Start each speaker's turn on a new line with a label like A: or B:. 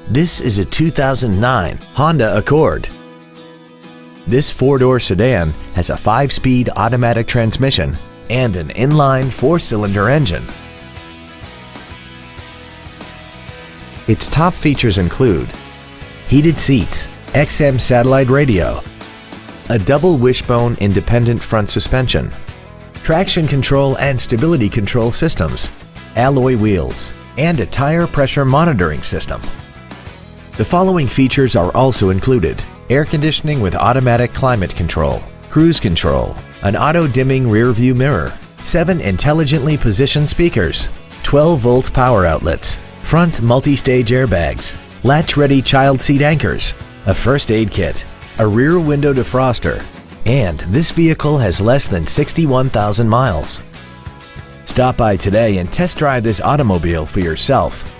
A: This is a 2009 Honda Accord. This four-door sedan has a 5-speed automatic transmission and an inline 4-cylinder engine. Its top features include heated seats, XM satellite radio, a double wishbone independent front suspension, traction control and stability control systems, alloy wheels, and a tire pressure monitoring system. The following features are also included: air conditioning with automatic climate control, cruise control, an auto-dimming rear-view mirror, 7 intelligently positioned speakers, 12-volt power outlets, front multi-stage airbags, latch-ready child seat anchors, a first aid kit, a rear window defroster, and this vehicle has less than 61,000 miles. Stop by today and test drive this automobile for yourself.